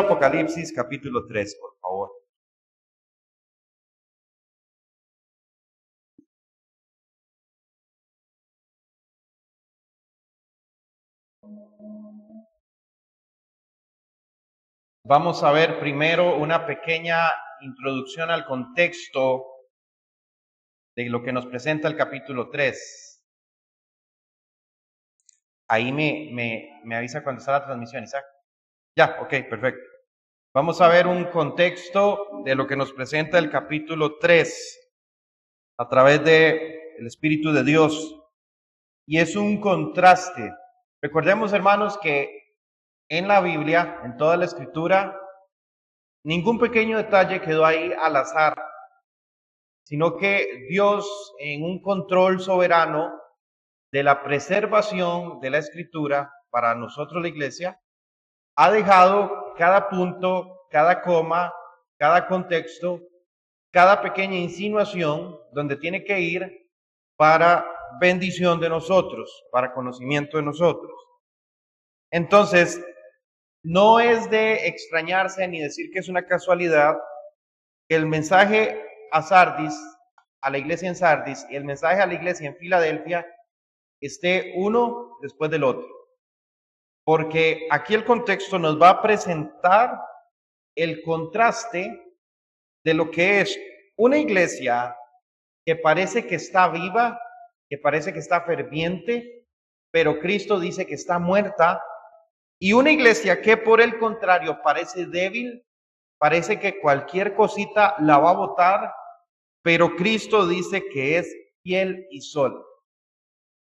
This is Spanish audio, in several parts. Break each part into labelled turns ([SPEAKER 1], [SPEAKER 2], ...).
[SPEAKER 1] Apocalipsis capítulo 3, por favor. Vamos a ver primero una pequeña introducción al contexto de lo que nos presenta el capítulo 3. Ahí me avisa cuando está la transmisión, Isaac. Ya, ok, perfecto. Vamos a ver un contexto de lo que nos presenta el capítulo 3 a través del Espíritu de Dios. Y es un contraste. Recordemos, hermanos, que en la Biblia, en toda la Escritura, ningún pequeño detalle quedó ahí al azar, sino que Dios, en un control soberano de la preservación de la Escritura para nosotros la Iglesia, ha dejado cada punto, cada coma, cada contexto, cada pequeña insinuación donde tiene que ir para bendición de nosotros, para conocimiento de nosotros. Entonces, no es de extrañarse ni decir que es una casualidad que el mensaje a Sardis, a la iglesia en Sardis, y el mensaje a la iglesia en Filadelfia esté uno después del otro. Porque aquí el contexto nos va a presentar el contraste de lo que es una iglesia que parece que está viva, que parece que está ferviente, pero Cristo dice que está muerta, y una iglesia que por el contrario parece débil, parece que cualquier cosita la va a botar, pero Cristo dice que es fiel y sólido.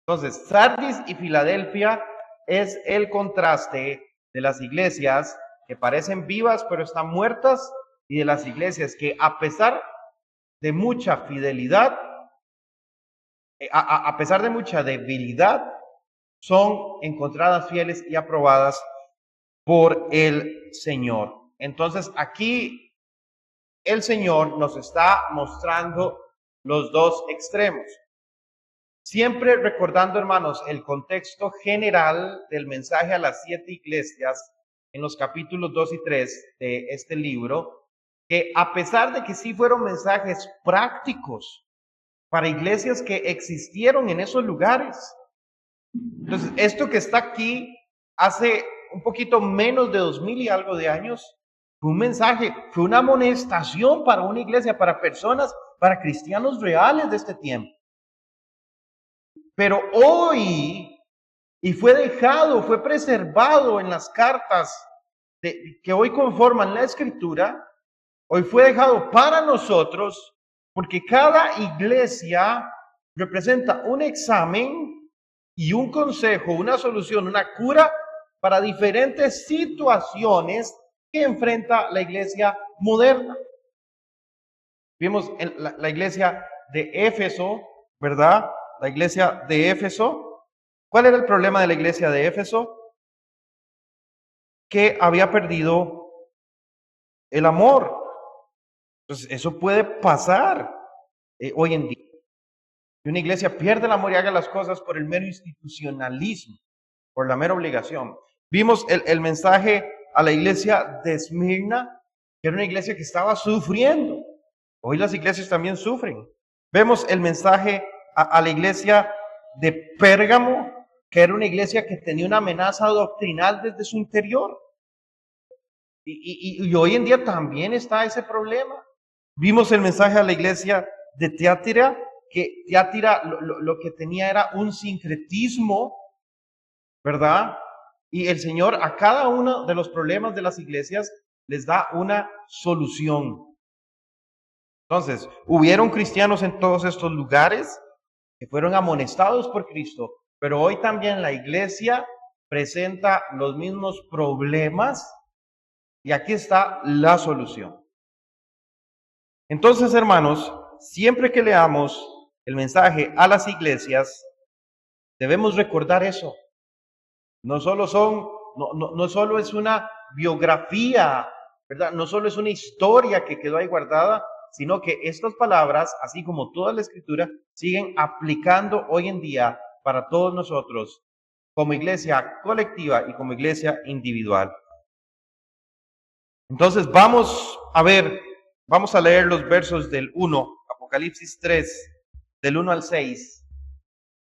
[SPEAKER 1] Entonces, Sardis y Filadelfia es el contraste de las iglesias que parecen vivas pero están muertas, y de las iglesias que a pesar de mucha fidelidad, a pesar de mucha debilidad, son encontradas fieles y aprobadas por el Señor. Entonces aquí el Señor nos está mostrando los dos extremos. Siempre recordando, hermanos, el contexto general del mensaje a las 7 iglesias en los capítulos 2 y 3 de este libro, que a pesar de que sí fueron mensajes prácticos para iglesias que existieron en esos lugares. Entonces, esto que está aquí hace un poquito menos de 2000 y algo de años, fue un mensaje, fue una amonestación para una iglesia, para personas, para cristianos reales de este tiempo. Pero hoy, y fue dejado, fue preservado en las cartas que hoy conforman la Escritura, hoy fue dejado para nosotros, porque cada iglesia representa un examen y un consejo, una solución, una cura para diferentes situaciones que enfrenta la iglesia moderna. Vimos en la iglesia de Éfeso, ¿verdad? La iglesia de Éfeso. ¿Cuál era el problema de la iglesia de Éfeso? Que había perdido el amor. Entonces, eso puede pasar hoy en día. Que una iglesia pierde el amor y haga las cosas por el mero institucionalismo, por la mera obligación. Vimos el mensaje a la iglesia de Esmirna, que era una iglesia que estaba sufriendo. Hoy las iglesias también sufren. Vemos el mensaje a la iglesia de Pérgamo, que era una iglesia que tenía una amenaza doctrinal desde su interior. Y hoy en día también está ese problema. Vimos el mensaje a la iglesia de Tiatira, que Tiatira lo que tenía era un sincretismo, ¿verdad? Y el Señor a cada uno de los problemas de las iglesias les da una solución. Entonces, hubieron cristianos en todos estos lugares que fueron amonestados por Cristo, pero hoy también la iglesia presenta los mismos problemas y aquí está la solución. Entonces, hermanos, siempre que leamos el mensaje a las iglesias, debemos recordar eso. No solo es una biografía, ¿verdad? No solo es una historia que quedó ahí guardada, sino que estas palabras, así como toda la Escritura, siguen aplicando hoy en día para todos nosotros, como iglesia colectiva y como iglesia individual. Entonces vamos a leer los versos del 1, Apocalipsis 3, del 1 al 6,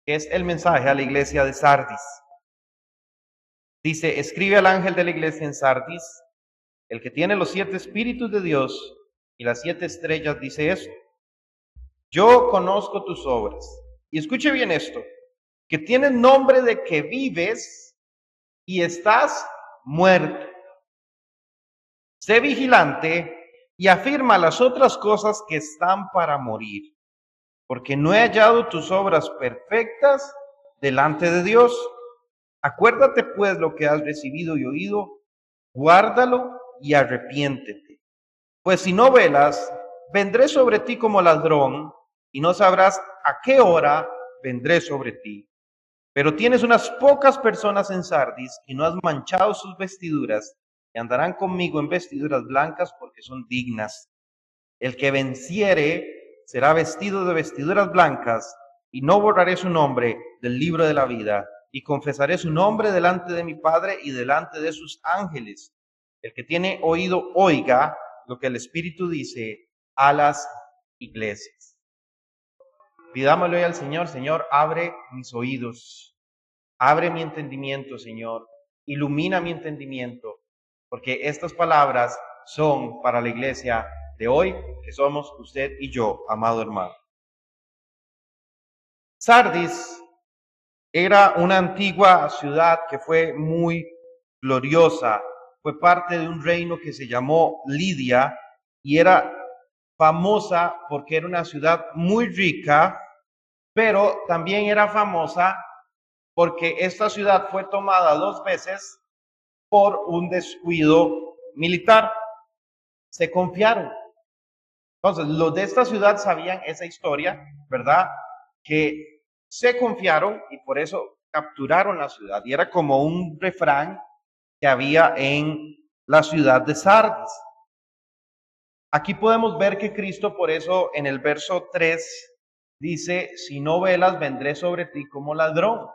[SPEAKER 1] que es el mensaje a la iglesia de Sardis. Dice: escribe al ángel de la iglesia en Sardis, el que tiene los 7 espíritus de Dios y las 7 estrellas, dice esto: yo conozco tus obras. Y escuche bien esto: que tienes nombre de que vives y estás muerto. Sé vigilante y afirma las otras cosas que están para morir, porque no he hallado tus obras perfectas delante de Dios. Acuérdate pues lo que has recibido y oído, guárdalo y arrepiéntete. Pues si no velas, vendré sobre ti como ladrón, y no sabrás a qué hora vendré sobre ti. Pero tienes unas pocas personas en Sardis y no has manchado sus vestiduras, y andarán conmigo en vestiduras blancas porque son dignas. El que venciere será vestido de vestiduras blancas, y no borraré su nombre del libro de la vida, y confesaré su nombre delante de mi Padre y delante de sus ángeles. El que tiene oído, oiga lo que el Espíritu dice a las iglesias. Pidámosle hoy al Señor: Señor, abre mis oídos, abre mi entendimiento, Señor, ilumina mi entendimiento, porque estas palabras son para la iglesia de hoy, que somos usted y yo, amado hermano. Sardis era una antigua ciudad que fue muy gloriosa, fue parte de un reino que se llamó Lidia y era famosa porque era una ciudad muy rica, pero también era famosa porque esta ciudad fue tomada 2 veces por un descuido militar. Se confiaron. Entonces, los de esta ciudad sabían esa historia, ¿verdad? Que se confiaron y por eso capturaron la ciudad. Y era como un refrán que había en la ciudad de Sardis. Aquí podemos ver que Cristo, por eso en el verso 3, dice: si no velas, vendré sobre ti como ladrón.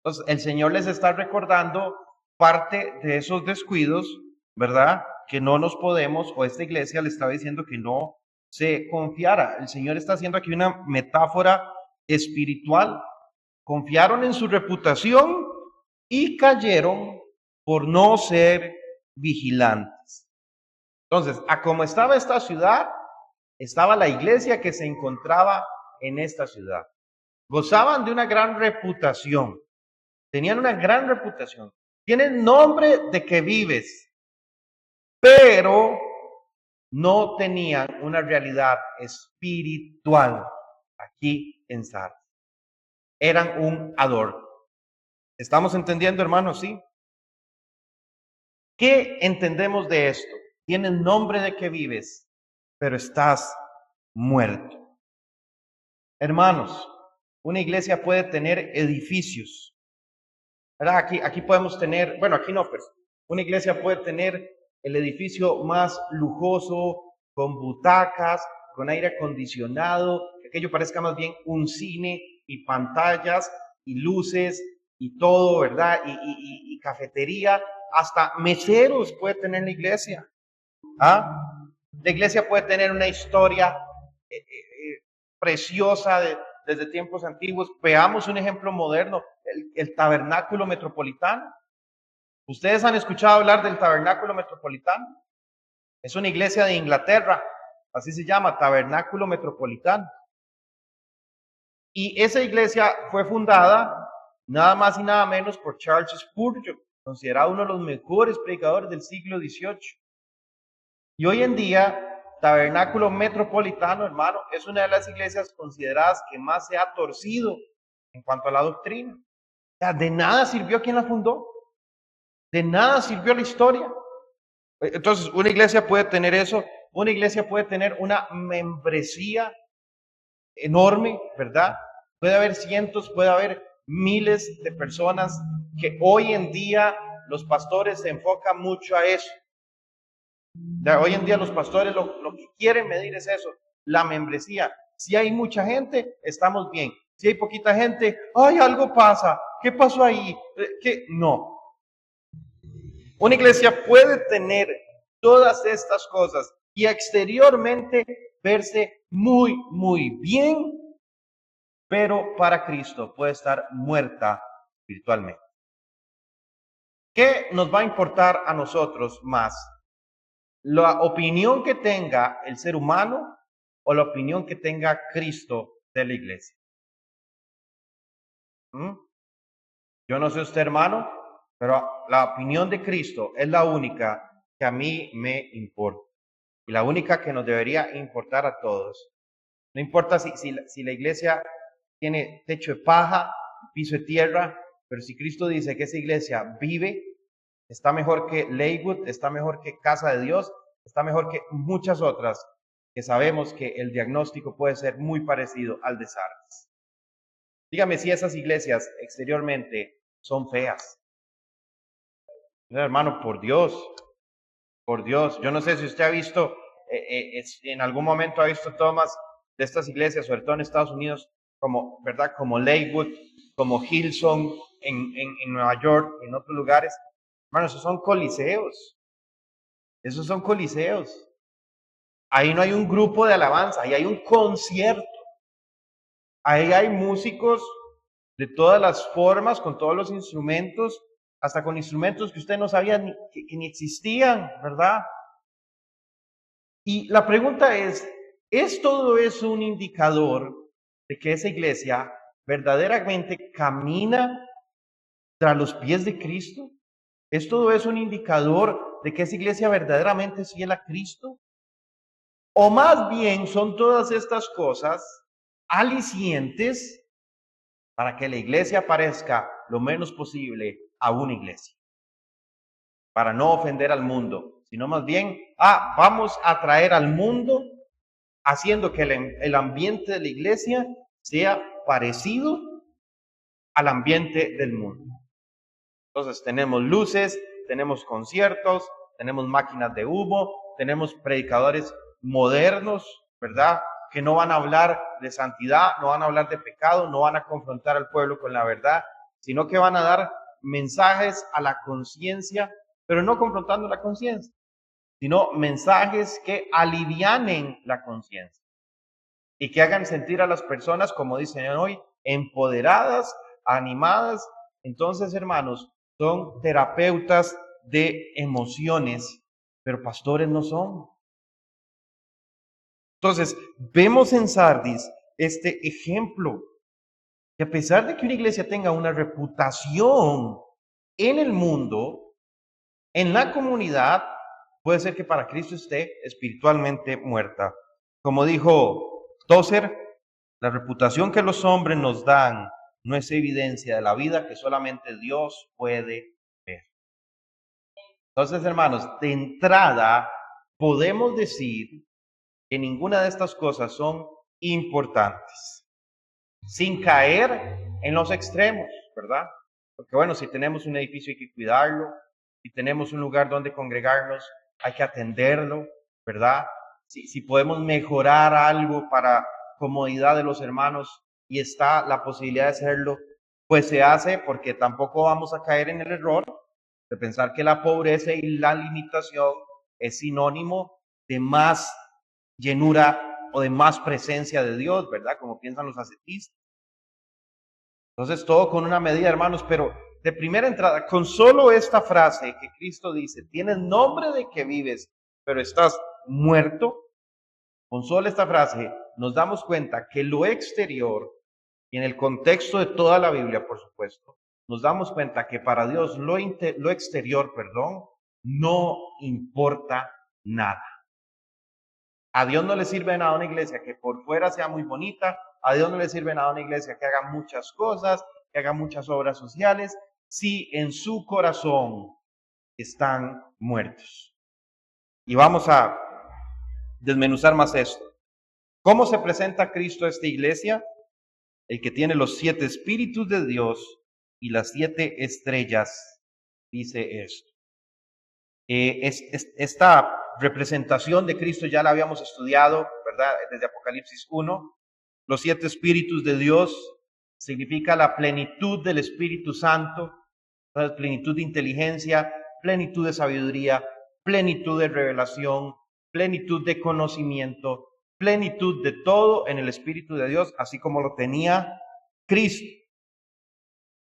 [SPEAKER 1] Entonces, el Señor les está recordando parte de esos descuidos, ¿verdad? Que no nos podemos, o esta iglesia le estaba diciendo que no se confiara. El Señor está haciendo aquí una metáfora espiritual. Confiaron en su reputación y cayeron por no ser vigilantes. Entonces, a como estaba esta ciudad, estaba la iglesia que se encontraba en esta ciudad. Gozaban de una gran reputación. Tenían una gran reputación. Tienen nombre de que vives, pero no tenían una realidad espiritual aquí en Sardis. Eran un adorno. ¿Estamos entendiendo, hermanos? Sí. ¿Qué entendemos de esto? Tienes nombre de que vives, pero estás muerto. Hermanos, una iglesia puede tener edificios, ¿verdad? Aquí podemos tener, bueno, aquí no, pero una iglesia puede tener el edificio más lujoso, con butacas, con aire acondicionado, que aquello parezca más bien un cine, y pantallas, y luces, y todo, ¿verdad? Y cafetería, hasta meseros puede tener la iglesia. ¿Ah? La iglesia puede tener una historia preciosa desde tiempos antiguos. Veamos un ejemplo moderno: el tabernáculo metropolitano. ¿Ustedes han escuchado hablar del tabernáculo metropolitano? Es una iglesia de Inglaterra, así se llama, tabernáculo metropolitano. Y esa iglesia fue fundada nada más y nada menos por Charles Spurgeon, considerado uno de los mejores predicadores del siglo XVIII. Y hoy en día, Tabernáculo Metropolitano, hermano, es una de las iglesias consideradas que más se ha torcido en cuanto a la doctrina. O sea, de nada sirvió quien la fundó, de nada sirvió la historia. Entonces, una iglesia puede tener eso, una iglesia puede tener una membresía enorme, ¿verdad? Puede haber cientos, puede haber miles de personas, que hoy en día los pastores se enfocan mucho a eso. Hoy en día los pastores lo que quieren medir es eso, la membresía. Si hay mucha gente, estamos bien. Si hay poquita gente, ¡ay, algo pasa! ¿Qué pasó ahí? ¿Qué? No. Una iglesia puede tener todas estas cosas y exteriormente verse muy, muy bien, pero para Cristo puede estar muerta espiritualmente. ¿Qué nos va a importar a nosotros más? ¿La opinión que tenga el ser humano o la opinión que tenga Cristo de la iglesia? Yo no sé usted, hermano, pero la opinión de Cristo es la única que a mí me importa y la única que nos debería importar a todos. No importa si la iglesia tiene techo de paja, piso de tierra, pero si Cristo dice que esa iglesia vive, está mejor que Lakewood, está mejor que Casa de Dios, está mejor que muchas otras que sabemos que el diagnóstico puede ser muy parecido al de Sardis. Dígame si esas iglesias exteriormente son feas. Hermano, por Dios, yo no sé si usted ha visto, en algún momento ha visto tomas de estas iglesias, sobre todo en Estados Unidos, como, ¿verdad? Como Lakewood, como Hillsong en Nueva York, en otros lugares. Hermano, esos son coliseos. Esos son coliseos. Ahí no hay un grupo de alabanza, ahí hay un concierto. Ahí hay músicos de todas las formas, con todos los instrumentos, hasta con instrumentos que usted no sabía que ni existían, ¿verdad? Y la pregunta ¿es todo eso un indicador de que esa iglesia verdaderamente camina tras los pies de Cristo? ¿Es todo eso un indicador de que esa iglesia verdaderamente es fiel a Cristo? ¿O más bien son todas estas cosas alicientes para que la iglesia parezca lo menos posible a una iglesia? Para no ofender al mundo, sino más bien, vamos a atraer al mundo haciendo que el ambiente de la iglesia sea parecido al ambiente del mundo. Entonces tenemos luces, tenemos conciertos, tenemos máquinas de humo, tenemos predicadores modernos, ¿verdad? Que no van a hablar de santidad, no van a hablar de pecado, no van a confrontar al pueblo con la verdad, sino que van a dar mensajes a la conciencia, pero no confrontando la conciencia, sino mensajes que alivianen la conciencia y que hagan sentir a las personas, como dicen hoy, empoderadas, animadas. Entonces, hermanos, son terapeutas de emociones, pero pastores no son. Entonces, vemos en Sardis este ejemplo, que a pesar de que una iglesia tenga una reputación en el mundo, en la comunidad, puede ser que para Cristo esté espiritualmente muerta. Como dijo Tozer, la reputación que los hombres nos dan no es evidencia de la vida que solamente Dios puede ver. Entonces, hermanos, de entrada podemos decir que ninguna de estas cosas son importantes, sin caer en los extremos, ¿verdad? Porque bueno, si tenemos un edificio hay que cuidarlo, si tenemos un lugar donde congregarnos hay que atenderlo, ¿verdad? Si podemos mejorar algo para comodidad de los hermanos y está la posibilidad de hacerlo, pues se hace, porque tampoco vamos a caer en el error de pensar que la pobreza y la limitación es sinónimo de más llenura o de más presencia de Dios, ¿verdad? Como piensan los ascetistas. Entonces todo con una medida, hermanos, pero de primera entrada, con solo esta frase que Cristo dice, tienes nombre de que vives, pero estás muerto, con solo esta frase nos damos cuenta que lo exterior, y en el contexto de toda la Biblia, por supuesto, nos damos cuenta que para Dios lo exterior, no importa nada. A Dios no le sirve nada a una iglesia que por fuera sea muy bonita, a Dios no le sirve nada a una iglesia que haga muchas cosas, que haga muchas obras sociales, si en su corazón están muertos. Y vamos a desmenuzar más esto. ¿Cómo se presenta Cristo a esta iglesia? El que tiene los 7 espíritus de Dios y las 7 estrellas, dice esto. Esta representación de Cristo ya la habíamos estudiado, ¿verdad? Desde Apocalipsis 1. Los 7 espíritus de Dios significa la plenitud del Espíritu Santo, plenitud de inteligencia, plenitud de sabiduría, plenitud de revelación, plenitud de conocimiento, plenitud de todo en el Espíritu de Dios, así como lo tenía Cristo.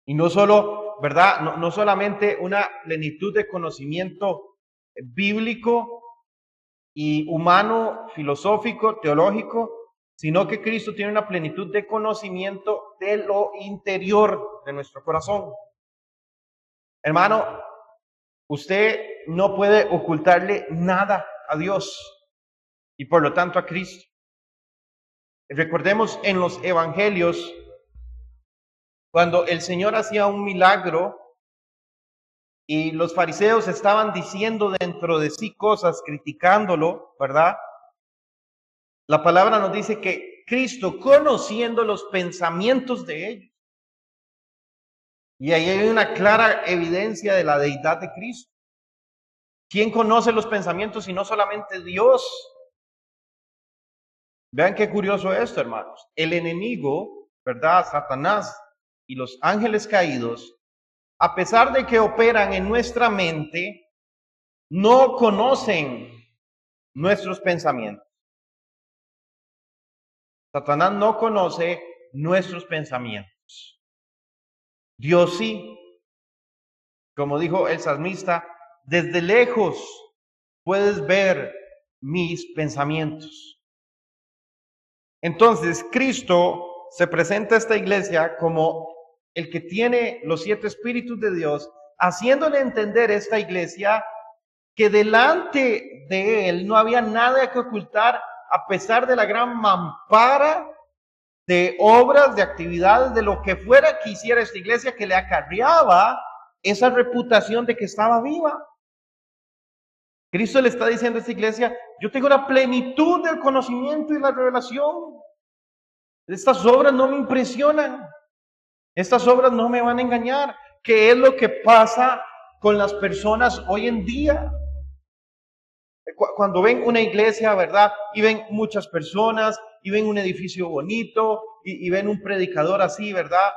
[SPEAKER 1] Y no solo, ¿verdad? No solamente una plenitud de conocimiento bíblico y humano, filosófico, teológico, sino que Cristo tiene una plenitud de conocimiento de lo interior de nuestro corazón. Hermano, usted no puede ocultarle nada a Dios y por lo tanto a Cristo. Recordemos en los evangelios, cuando el Señor hacía un milagro y los fariseos estaban diciendo dentro de sí cosas, criticándolo, ¿verdad? La palabra nos dice que Cristo, conociendo los pensamientos de ellos, y ahí hay una clara evidencia de la deidad de Cristo. ¿Quién conoce los pensamientos y no solamente Dios? Vean qué curioso esto, hermanos. El enemigo, ¿verdad? Satanás y los ángeles caídos, a pesar de que operan en nuestra mente, no conocen nuestros pensamientos. Satanás no conoce nuestros pensamientos. Dios sí. Como dijo el salmista, desde lejos puedes ver mis pensamientos. Entonces, Cristo se presenta a esta iglesia como el que tiene los 7 espíritus de Dios, haciéndole entender a esta iglesia que delante de él no había nada que ocultar, a pesar de la gran mampara de obras, de actividades, de lo que fuera que hiciera esta iglesia, que le acarreaba esa reputación de que estaba viva. Cristo le está diciendo a esta iglesia, yo tengo la plenitud del conocimiento y la revelación. Estas obras no me impresionan. Estas obras no me van a engañar. ¿Qué es lo que pasa con las personas hoy en día? Cuando ven una iglesia, ¿verdad? Y ven muchas personas, y ven un edificio bonito, y ven un predicador así, ¿verdad?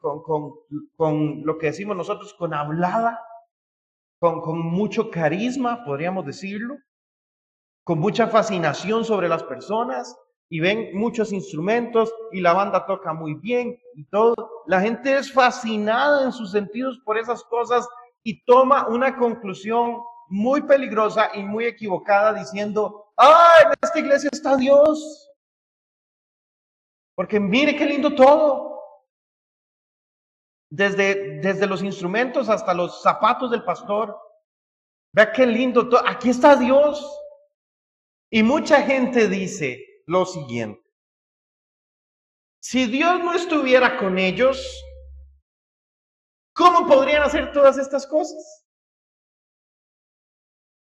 [SPEAKER 1] Con lo que decimos nosotros, con hablada, con mucho carisma, podríamos decirlo, con mucha fascinación sobre las personas, y ven muchos instrumentos, y la banda toca muy bien, y todo. La gente es fascinada en sus sentidos por esas cosas, y toma una conclusión muy peligrosa y muy equivocada diciendo, ¡ay, en esta iglesia está Dios! Porque mire qué lindo todo. Desde los instrumentos hasta los zapatos del pastor. Vea qué lindo todo. Aquí está Dios. Y mucha gente dice lo siguiente. Si Dios no estuviera con ellos, ¿cómo podrían hacer todas estas cosas?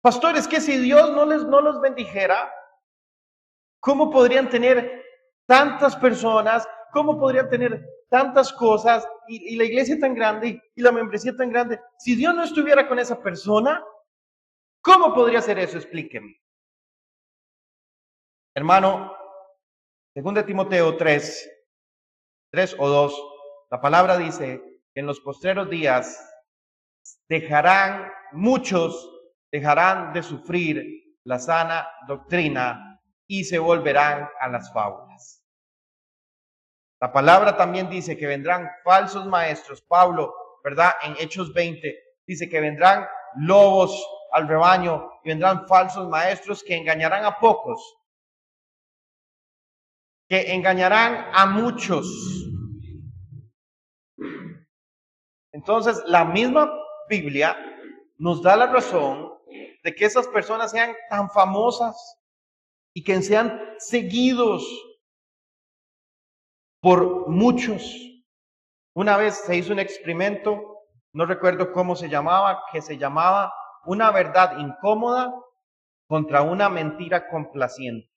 [SPEAKER 1] Pastores, que si Dios no los bendijera, ¿cómo podrían tener tantas personas? ¿Cómo podrían tener tantas cosas? Y la iglesia tan grande y la membresía tan grande. Si Dios no estuviera con esa persona, ¿cómo podría hacer eso? Explíqueme. Hermano, 2 Timoteo 3 o 2, la palabra dice que en los postreros días muchos dejarán de sufrir la sana doctrina y se volverán a las fábulas. La palabra también dice que vendrán falsos maestros. Pablo, ¿verdad? En Hechos 20 dice que vendrán lobos al rebaño y vendrán falsos maestros que engañarán a pocos, que engañarán a muchos. Entonces, la misma Biblia nos da la razón de que esas personas sean tan famosas y que sean seguidos por muchos. Una vez se hizo un experimento, no recuerdo cómo se llamaba, que se llamaba una verdad incómoda contra una mentira complaciente.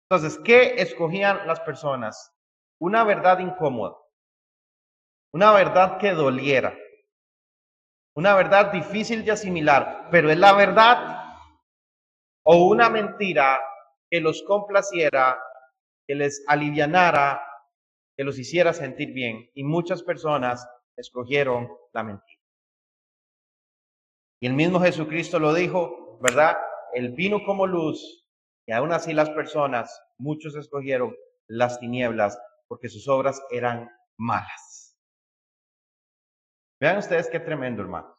[SPEAKER 1] Entonces, ¿qué escogían las personas? Una verdad incómoda, una verdad que doliera, una verdad difícil de asimilar, pero es la verdad, o una mentira que los complaciera, que les alivianara, que los hiciera sentir bien. Y muchas personas escogieron la mentira. Y el mismo Jesucristo lo dijo, ¿verdad? Él vino como luz y aún así las personas, muchos escogieron las tinieblas porque sus obras eran malas. Vean ustedes qué tremendo, hermano.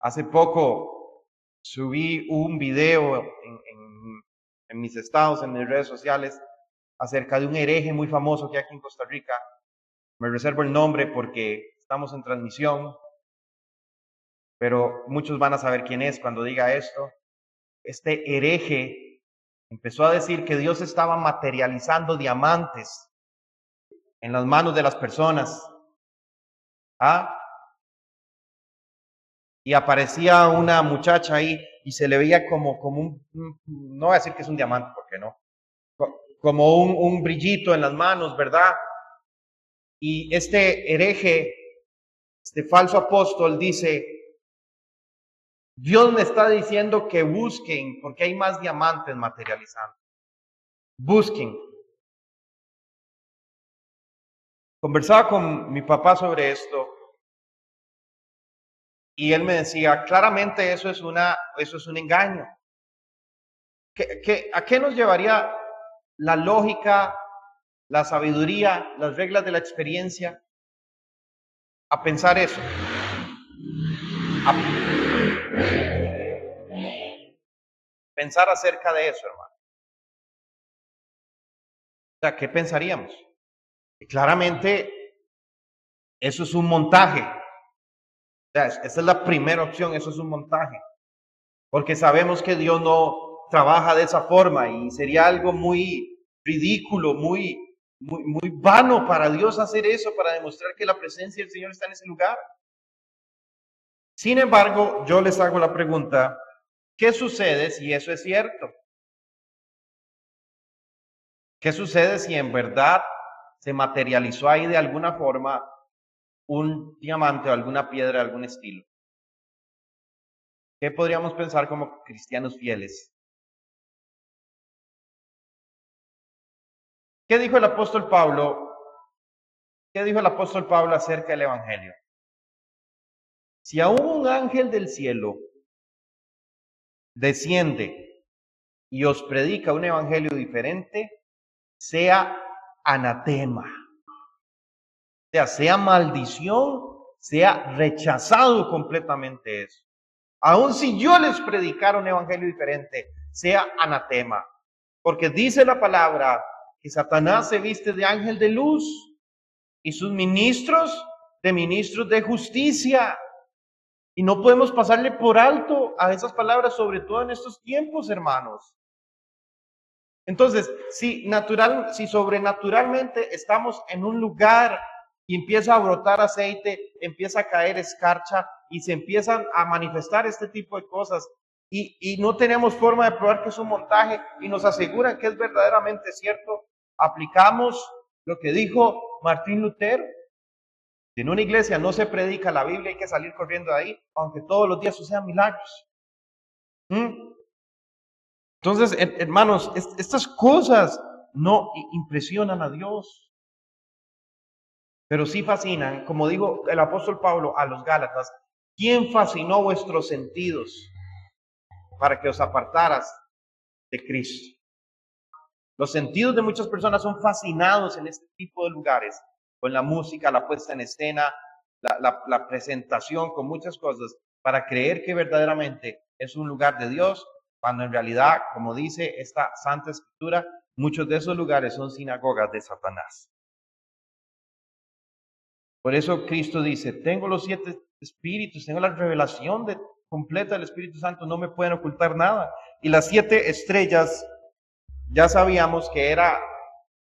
[SPEAKER 1] Hace poco subí un video en mis estados, en mis redes sociales, acerca de un hereje muy famoso que hay aquí en Costa Rica. Me reservo el nombre porque estamos en transmisión, pero muchos van a saber quién es cuando diga esto. Este hereje empezó a decir que Dios estaba materializando diamantes en las manos de las personas. ¿Ah? Y aparecía una muchacha ahí y se le veía como no voy a decir que es un diamante, porque no, como un brillito en las manos, ¿verdad? Y este hereje, este falso apóstol dice, Dios me está diciendo que busquen, porque hay más diamantes materializando. Busquen. Conversaba con mi papá sobre esto y él me decía, claramente eso es un engaño. ¿A qué nos llevaría la lógica, la sabiduría, las reglas de la experiencia a pensar eso? A pensar acerca de eso, hermano. O sea, ¿qué pensaríamos? Que claramente eso es un montaje. O sea, esa es la primera opción, eso es un montaje. Porque sabemos que Dios no trabaja de esa forma y sería algo muy ridículo, muy vano para Dios hacer eso, para demostrar que la presencia del Señor está en ese lugar. Sin embargo, yo les hago la pregunta, ¿qué sucede si eso es cierto? ¿Qué sucede si en verdad se materializó ahí de alguna forma un diamante o alguna piedra de algún estilo? ¿Qué podríamos pensar como cristianos fieles? ¿Qué dijo el apóstol Pablo? ¿Qué dijo el apóstol Pablo acerca del Evangelio? Si aún un ángel del cielo desciende y os predica un evangelio diferente, sea anatema. O sea maldición, sea rechazado completamente eso. Aun si yo les predicara un evangelio diferente, sea anatema. Porque dice la palabra que Satanás se viste de ángel de luz y sus ministros de justicia. Y no podemos pasarle por alto a esas palabras, sobre todo en estos tiempos, hermanos. Entonces, si sobrenaturalmente estamos en un lugar y empieza a brotar aceite, empieza a caer escarcha y se empiezan a manifestar este tipo de cosas y no tenemos forma de probar que es un montaje y nos aseguran que es verdaderamente cierto, aplicamos lo que dijo Martín Lutero. Si en una iglesia no se predica la Biblia, hay que salir corriendo de ahí, aunque todos los días sucedan milagros. Entonces, hermanos, estas cosas no impresionan a Dios, pero sí fascinan, como dijo el apóstol Pablo a los Gálatas, ¿quién fascinó vuestros sentidos para que os apartaras de Cristo? Los sentidos de muchas personas son fascinados en este tipo de lugares, con la música, la puesta en escena, la presentación, con muchas cosas, para creer que verdaderamente es un lugar de Dios, cuando en realidad, como dice esta Santa Escritura, muchos de esos lugares son sinagogas de Satanás. Por eso Cristo dice, tengo los 7 espíritus, tengo la revelación completa del Espíritu Santo, no me pueden ocultar nada. Y las 7 estrellas, ya sabíamos que eran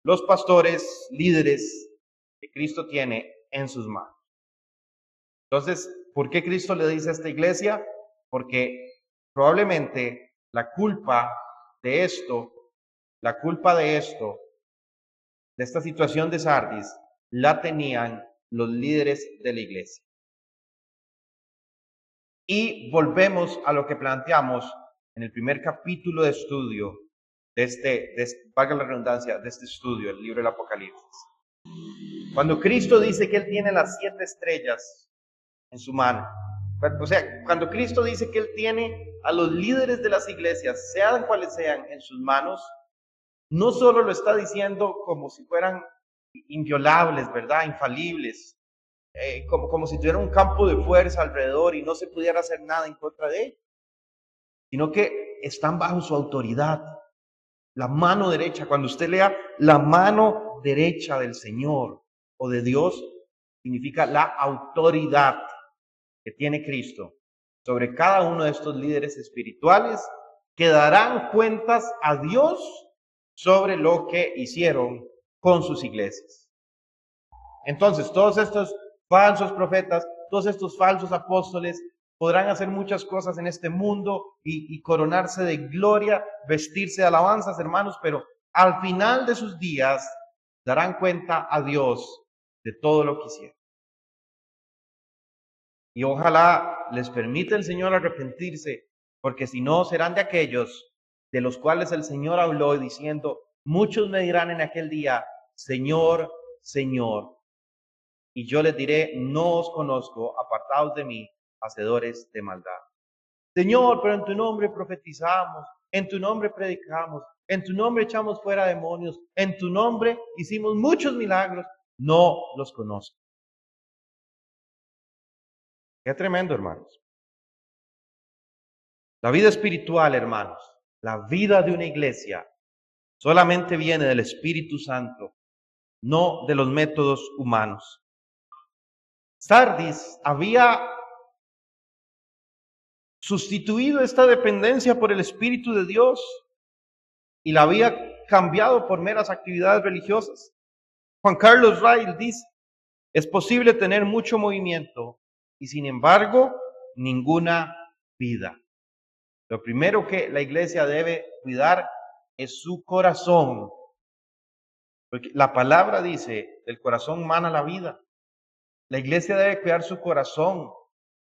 [SPEAKER 1] los pastores, líderes que Cristo tiene en sus manos. Entonces, ¿por qué Cristo le dice a esta iglesia? Porque probablemente la culpa de esta situación de Sardis, la tenían los líderes de la iglesia. Y volvemos a lo que planteamos en el primer capítulo de estudio valga la redundancia, de este estudio, el libro del Apocalipsis. Cuando Cristo dice que Él tiene las 7 estrellas en su mano, O sea, cuando Cristo dice que Él tiene a los líderes de las iglesias, sean cuales sean, en sus manos, no solo lo está diciendo como si fueran inviolables, ¿verdad? Infalibles, como si tuviera un campo de fuerza alrededor y no se pudiera hacer nada en contra de ellos, sino que están bajo su autoridad, la mano derecha. Cuando usted lea la mano derecha del Señor o de Dios, significa la autoridad que tiene Cristo sobre cada uno de estos líderes espirituales que darán cuentas a Dios sobre lo que hicieron con sus iglesias. Entonces, todos estos falsos profetas, todos estos falsos apóstoles podrán hacer muchas cosas en este mundo y coronarse de gloria, vestirse de alabanzas, hermanos, pero al final de sus días darán cuenta a Dios de todo lo que hicieron. Y ojalá les permita el Señor arrepentirse, porque si no serán de aquellos de los cuales el Señor habló diciendo, muchos me dirán en aquel día, Señor, Señor. Y yo les diré, no os conozco, apartaos de mí, hacedores de maldad. Señor, pero en tu nombre profetizamos, en tu nombre predicamos, en tu nombre echamos fuera demonios, en tu nombre hicimos muchos milagros. No los conozco. Qué tremendo, hermanos. La vida espiritual, hermanos, la vida de una iglesia, solamente viene del Espíritu Santo, no de los métodos humanos. Sardis había sustituido esta dependencia por el Espíritu de Dios y la había cambiado por meras actividades religiosas. Juan Carlos Riley dice, es posible tener mucho movimiento y sin embargo ninguna vida. Lo primero que la iglesia debe cuidar es su corazón, porque la palabra dice, del corazón mana la vida. La iglesia debe cuidar su corazón,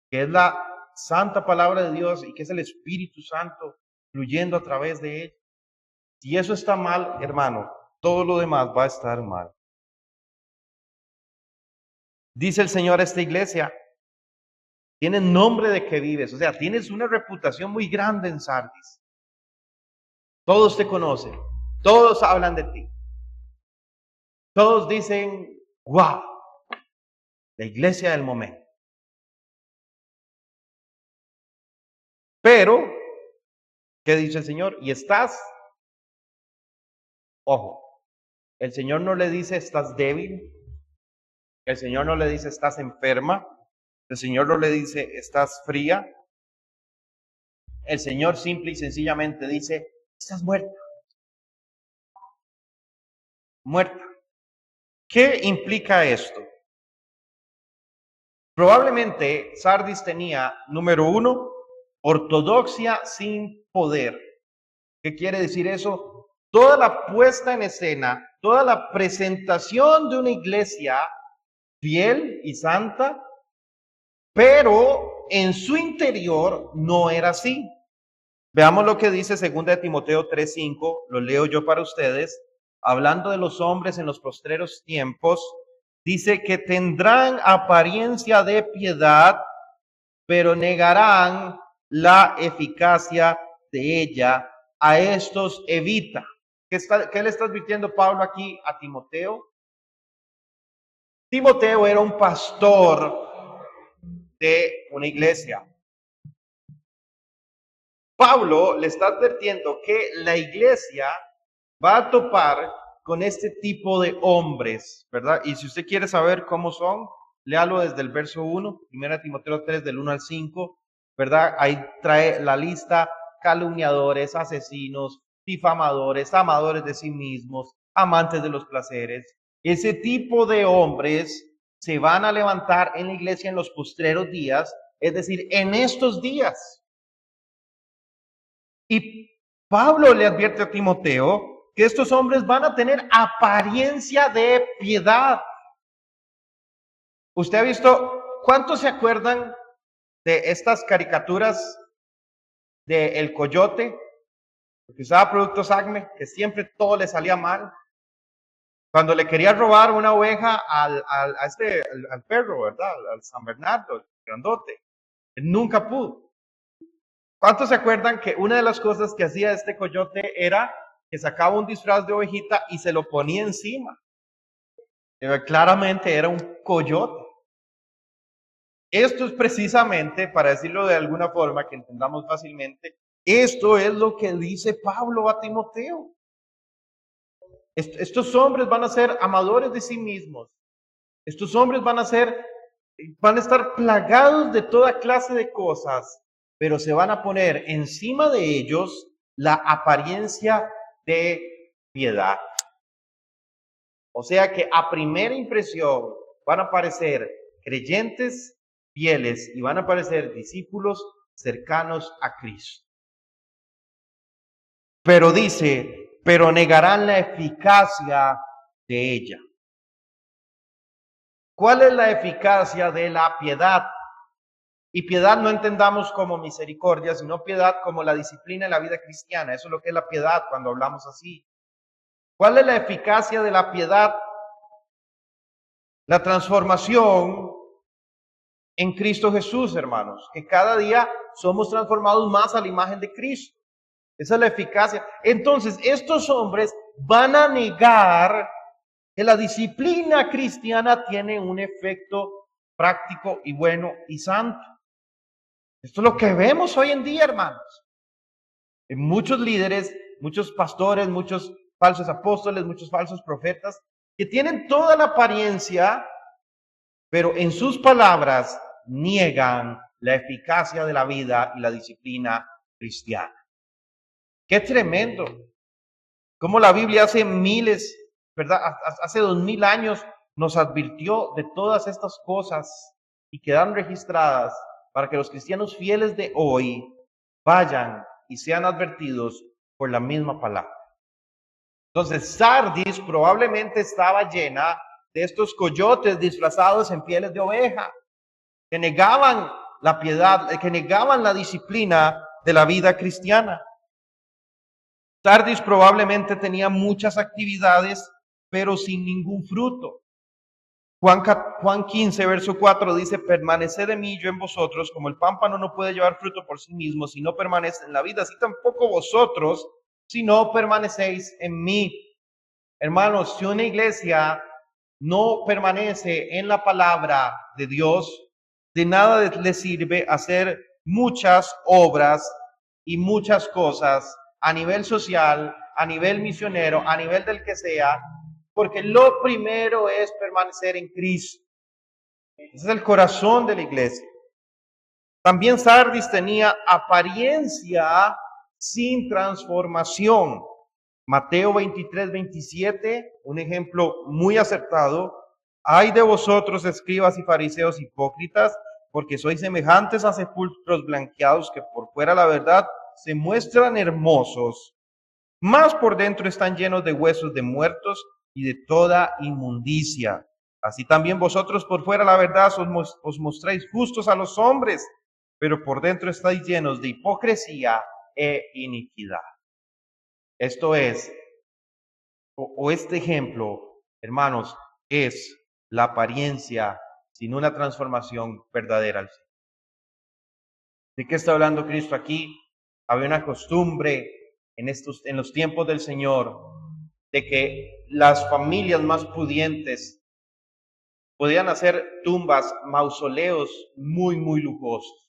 [SPEAKER 1] que es la santa palabra de Dios y que es el Espíritu Santo fluyendo a través de él. Si eso está mal, hermano, todo lo demás va a estar mal. Dice el Señor a esta iglesia, tienes nombre de que vives, o sea, tienes una reputación muy grande en Sardis. Todos te conocen, todos hablan de ti. Todos dicen, wow, la iglesia del momento. Pero, ¿qué dice el Señor? Y estás, ojo, el Señor no le dice estás débil, el Señor no le dice estás enferma, el Señor no le dice estás fría, el Señor simple y sencillamente dice estás muerta. Muerta. ¿Qué implica esto? Probablemente Sardis tenía, número uno, ortodoxia sin poder. ¿Qué quiere decir eso? Toda la puesta en escena, toda la presentación de una iglesia fiel y santa, pero en su interior no era así. Veamos lo que dice 2 Timoteo 3:5, lo leo yo para ustedes, hablando de los hombres en los postreros tiempos, dice que tendrán apariencia de piedad, pero negarán la eficacia de ella. A estos evita. ¿Qué le está advirtiendo Pablo aquí a Timoteo? Timoteo era un pastor de una iglesia. Pablo le está advirtiendo que la iglesia va a topar con este tipo de hombres, ¿verdad? Y si usted quiere saber cómo son, léalo desde el verso 1, 1 Timoteo 3, del 1 al 5, ¿verdad? Ahí trae la lista: calumniadores, asesinos, difamadores, amadores de sí mismos, amantes de los placeres. Ese tipo de hombres se van a levantar en la iglesia en los postreros días, es decir, en estos días. Y Pablo le advierte a Timoteo que estos hombres van a tener apariencia de piedad. ¿Usted ha visto, cuántos se acuerdan de estas caricaturas de El Coyote, que usaba productos Acme, que siempre todo le salía mal? Cuando le quería robar una oveja al perro, ¿verdad? Al San Bernardo, el grandote. Él nunca pudo. ¿Cuántos se acuerdan que una de las cosas que hacía este coyote era que sacaba un disfraz de ovejita y se lo ponía encima? Claramente era un coyote. Esto es precisamente, para decirlo de alguna forma que entendamos fácilmente, esto es lo que dice Pablo a Timoteo. Estos hombres van a ser amadores de sí mismos. Estos hombres van a estar plagados de toda clase de cosas, pero se van a poner encima de ellos la apariencia de piedad. O sea que a primera impresión van a parecer creyentes fieles y van a parecer discípulos cercanos a Cristo. Pero dice, pero negarán la eficacia de ella. ¿Cuál es la eficacia de la piedad? Y piedad no entendamos como misericordia, sino piedad como la disciplina en la vida cristiana. Eso es lo que es la piedad cuando hablamos así. ¿Cuál es la eficacia de la piedad? La transformación en Cristo Jesús, hermanos, que cada día somos transformados más a la imagen de Cristo. Esa es la eficacia. Entonces, estos hombres van a negar que la disciplina cristiana tiene un efecto práctico y bueno y santo. Esto es lo que vemos hoy en día, hermanos. En muchos líderes, muchos pastores, muchos falsos apóstoles, muchos falsos profetas, que tienen toda la apariencia, pero en sus palabras niegan la eficacia de la vida y la disciplina cristiana. ¡Qué tremendo! Como la Biblia hace miles, ¿verdad? Hace 2000 años nos advirtió de todas estas cosas y quedan registradas para que los cristianos fieles de hoy vayan y sean advertidos por la misma palabra. Entonces, Sardis probablemente estaba llena de estos coyotes disfrazados en pieles de oveja, que negaban la piedad, que negaban la disciplina de la vida cristiana. Sardis probablemente tenía muchas actividades, pero sin ningún fruto. Juan 15, verso 4 dice, permaneced en mí, yo en vosotros, como el pámpano no puede llevar fruto por sí mismo si no permanece en la vida, así tampoco vosotros si no permanecéis en mí. Hermanos, si una iglesia no permanece en la palabra de Dios, de nada le sirve hacer muchas obras y muchas cosas a nivel social, a nivel misionero, a nivel del que sea, porque lo primero es permanecer en Cristo. Ese es el corazón de la iglesia. También Sardis tenía apariencia sin transformación. Mateo 23, 27, un ejemplo muy acertado. Ay de vosotros, escribas y fariseos hipócritas, porque sois semejantes a sepulcros blanqueados que por fuera la verdad se muestran hermosos, mas por dentro están llenos de huesos de muertos y de toda inmundicia. Así también vosotros por fuera la verdad os mostráis justos a los hombres, pero por dentro estáis llenos de hipocresía e iniquidad. Esto es, o este ejemplo, hermanos, es la apariencia sin una transformación verdadera al Señor. ¿De qué está hablando Cristo aquí? Había una costumbre en los tiempos del Señor de que las familias más pudientes podían hacer tumbas, mausoleos muy, muy lujosos.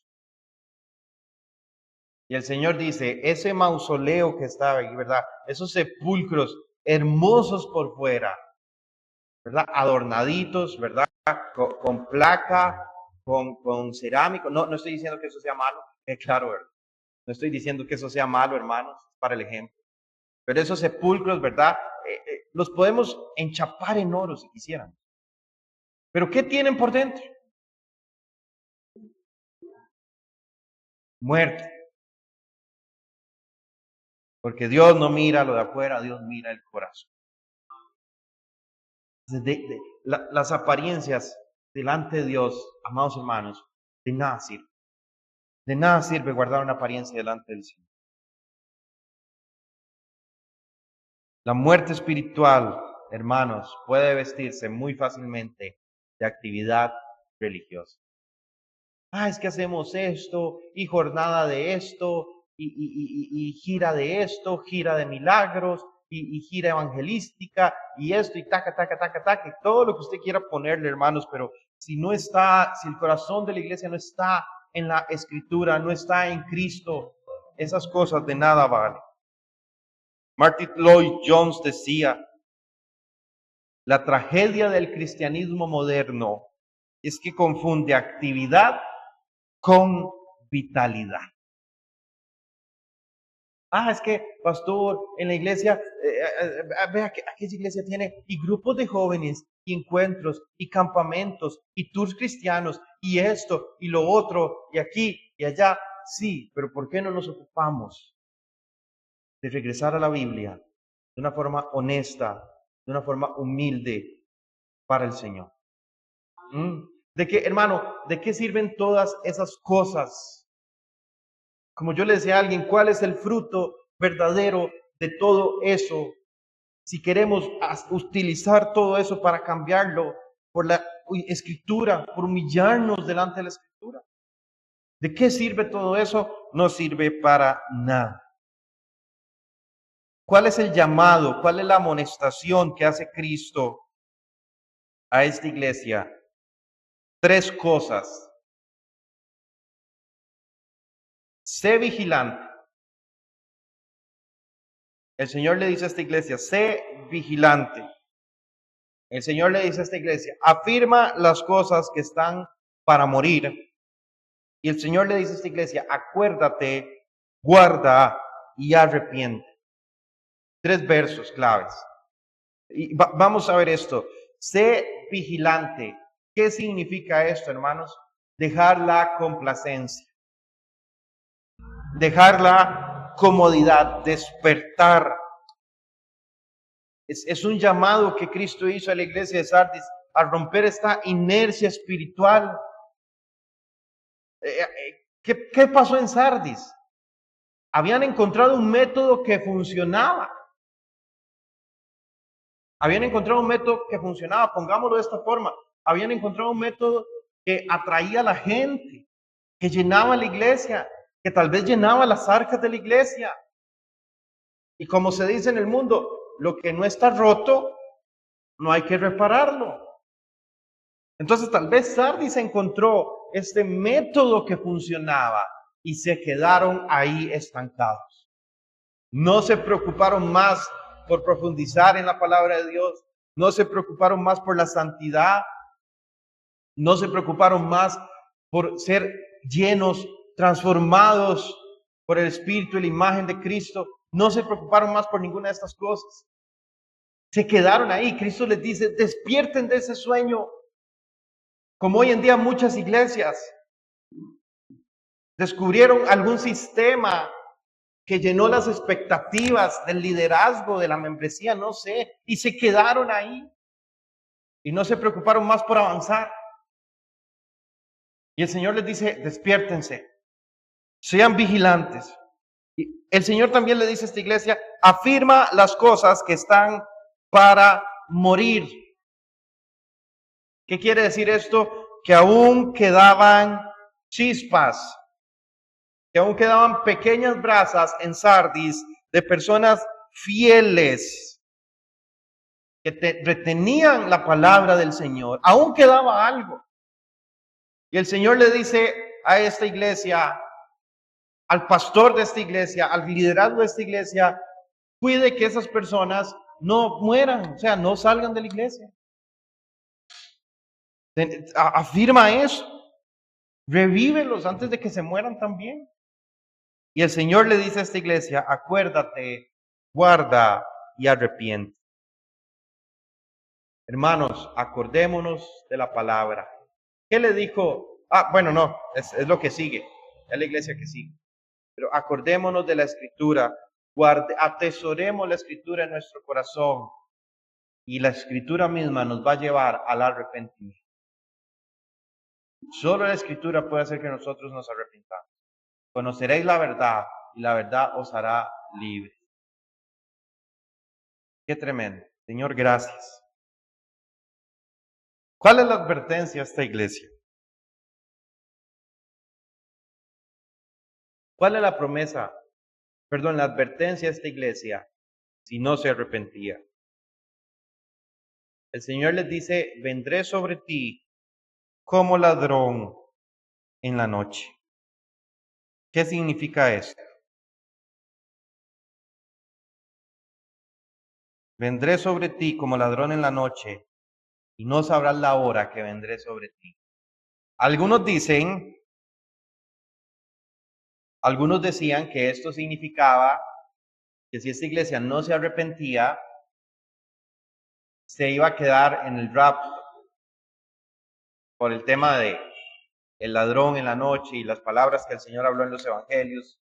[SPEAKER 1] Y el Señor dice, ese mausoleo que está ahí, ¿verdad? Esos sepulcros hermosos por fuera, ¿verdad? Adornaditos, ¿verdad? Con placa, con cerámico. No estoy diciendo que eso sea malo, claro, ¿verdad? No estoy diciendo que eso sea malo, hermanos, para el ejemplo. Pero esos sepulcros, ¿verdad? Los podemos enchapar en oro si quisieran. ¿Pero qué tienen por dentro? Muerte. Porque Dios no mira lo de afuera, Dios mira el corazón. Las apariencias delante de Dios, amados hermanos, de nada sirve. De nada sirve guardar una apariencia delante del Señor. La muerte espiritual, hermanos, puede vestirse muy fácilmente de actividad religiosa. Es que hacemos esto, y jornada de esto, y gira de esto, gira de milagros, y gira evangelística, y esto, y taca, taca, taca, taca, y todo lo que usted quiera ponerle, hermanos, pero si el corazón de la iglesia no está en la Escritura, no está en Cristo, esas cosas de nada valen. Martin Lloyd Jones decía, la tragedia del cristianismo moderno es que confunde actividad con vitalidad. Es que, pastor, en la iglesia, vea que aquella iglesia tiene y grupos de jóvenes, y encuentros, y campamentos, y tours cristianos, y esto, y lo otro, y aquí, y allá. Sí, pero ¿por qué no nos ocupamos de regresar a la Biblia de una forma honesta, de una forma humilde para el Señor? ¿De qué, hermano, de qué sirven todas esas cosas? Como yo le decía a alguien, ¿cuál es el fruto verdadero de todo eso? Si queremos utilizar todo eso para cambiarlo por la Escritura, por humillarnos delante de la Escritura. ¿De qué sirve todo eso? No sirve para nada. ¿Cuál es el llamado? ¿Cuál es la amonestación que hace Cristo a esta iglesia? 3 cosas. Sé vigilante. El Señor le dice a esta iglesia, sé vigilante. El Señor le dice a esta iglesia, afirma las cosas que están para morir. Y el Señor le dice a esta iglesia, acuérdate, guarda y arrepiente. 3 versos claves. Y vamos a ver esto. Sé vigilante. ¿Qué significa esto, hermanos? Dejar la complacencia. Dejar la comodidad, despertar. Es un llamado que Cristo hizo a la iglesia de Sardis a romper esta inercia espiritual. ¿Qué pasó en Sardis? Habían encontrado un método que funcionaba. Pongámoslo de esta forma. Habían encontrado un método que atraía a la gente, que llenaba la iglesia, que tal vez llenaba las arcas de la iglesia. Y como se dice en el mundo, lo que no está roto, no hay que repararlo. Entonces tal vez Sardis encontró este método que funcionaba y se quedaron ahí estancados. No se preocuparon más por profundizar en la palabra de Dios, no se preocuparon más por la santidad, no se preocuparon más por ser llenos, transformados por el Espíritu y la imagen de Cristo, no se preocuparon más por ninguna de estas cosas. Se quedaron ahí. Cristo les dice, despierten de ese sueño. Como hoy en día muchas iglesias descubrieron algún sistema que llenó las expectativas del liderazgo, de la membresía, no sé, y se quedaron ahí y no se preocuparon más por avanzar. Y el Señor les dice, despiértense, sean vigilantes. Y el Señor también le dice a esta iglesia, afirma las cosas que están para morir. ¿Qué quiere decir esto? Que aún quedaban chispas, que aún quedaban pequeñas brasas en Sardis de personas fieles que retenían la palabra del Señor. Aún quedaba algo. Y el Señor le dice a esta iglesia, al pastor de esta iglesia, al liderazgo de esta iglesia, cuide que esas personas no mueran, o sea, no salgan de la iglesia. Afirma eso. Revívelos antes de que se mueran también. Y el Señor le dice a esta iglesia, acuérdate, guarda y arrepiente. Hermanos, acordémonos de la palabra. ¿Qué le dijo? Bueno, no, es lo que sigue. Es la iglesia que sigue. Pero acordémonos de la Escritura. Atesoremos la Escritura en nuestro corazón. Y la Escritura misma nos va a llevar al arrepentimiento. Solo la Escritura puede hacer que nosotros nos arrepintamos. Conoceréis la verdad y la verdad os hará libres. Qué tremendo. Señor, gracias. ¿Cuál es la advertencia a esta iglesia? ¿Cuál es la promesa? Perdón, la advertencia de esta iglesia si no se arrepentía. El Señor les dice, vendré sobre ti como ladrón en la noche. ¿Qué significa esto? Vendré sobre ti como ladrón en la noche y no sabrás la hora que vendré sobre ti. Algunos decían que esto significaba que si esta iglesia no se arrepentía, se iba a quedar en el rapto por el tema de el ladrón en la noche y las palabras que el Señor habló en los evangelios,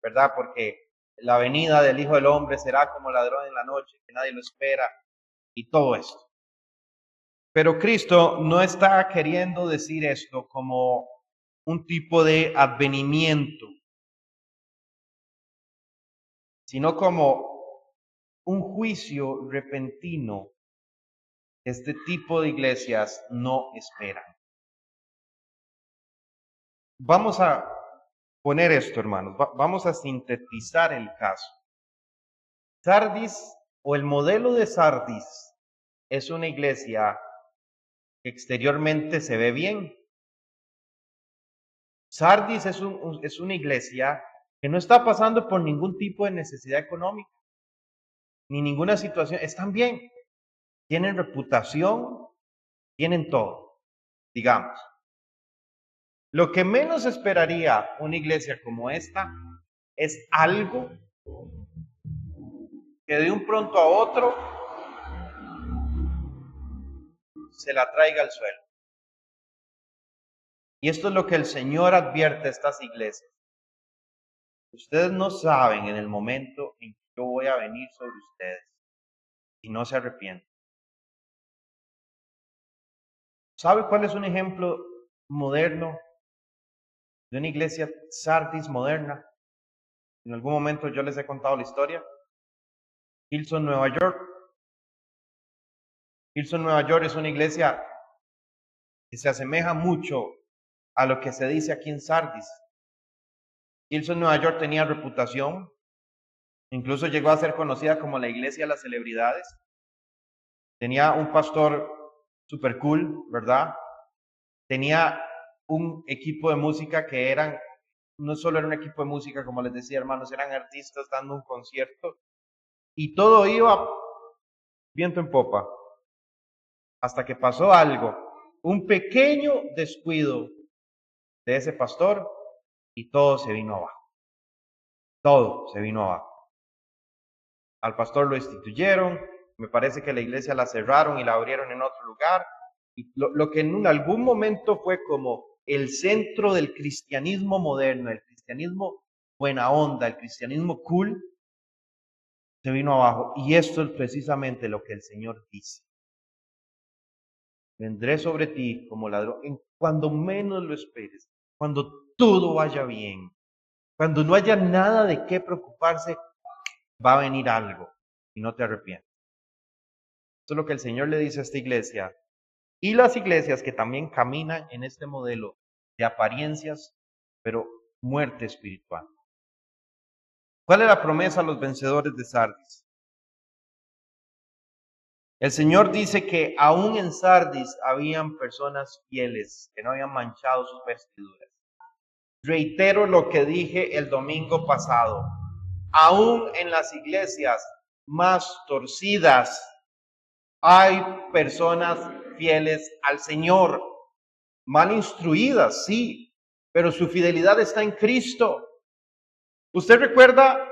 [SPEAKER 1] ¿verdad? Porque la venida del Hijo del Hombre será como ladrón en la noche, que nadie lo espera, y todo esto. Pero Cristo no está queriendo decir esto como un tipo de advenimiento, sino como un juicio repentino. Este tipo de iglesias no esperan. Vamos a poner esto, hermanos. Vamos a sintetizar el caso. Sardis o el modelo de Sardis es una iglesia que exteriormente se ve bien. Sardis es una iglesia que no está pasando por ningún tipo de necesidad económica, ni ninguna situación. Están bien, tienen reputación, tienen todo, digamos. Lo que menos esperaría una iglesia como esta es algo que de un pronto a otro se la traiga al suelo. Y esto es lo que el Señor advierte a estas iglesias. Ustedes no saben en el momento en que yo voy a venir sobre ustedes y no se arrepienten. ¿Sabe cuál es un ejemplo moderno de una iglesia Sardis moderna? En algún momento yo les he contado la historia. Hillsong, Nueva York. Hillsong, Nueva York es una iglesia que se asemeja mucho a lo que se dice aquí en Sardis. Hillsong, Nueva York tenía reputación, incluso llegó a ser conocida como la iglesia de las celebridades. Tenía un pastor super cool, ¿verdad? Tenía un equipo de música que no solo era un equipo de música, como les decía, hermanos, eran artistas dando un concierto y todo iba viento en popa, hasta que pasó algo, un pequeño descuido de ese pastor y todo se vino abajo. Todo se vino abajo. Al pastor lo destituyeron, me parece que la iglesia la cerraron y la abrieron en otro lugar. Y lo que en algún momento fue como el centro del cristianismo moderno, el cristianismo buena onda, el cristianismo cool, se vino abajo. Y esto es precisamente lo que el Señor dice. Vendré sobre ti como ladrón, cuando menos lo esperes, cuando todo vaya bien, cuando no haya nada de qué preocuparse, va a venir algo y no te arrepientes. Esto es lo que el Señor le dice a esta iglesia. Y las iglesias que también caminan en este modelo de apariencias, pero muerte espiritual. ¿Cuál es la promesa a los vencedores de Sardis? El Señor dice que aún en Sardis habían personas fieles que no habían manchado sus vestiduras. Reitero lo que dije el domingo pasado. Aún en las iglesias más torcidas hay personas fieles al Señor, mal instruidas, sí, pero su fidelidad está en Cristo. ¿Usted recuerda?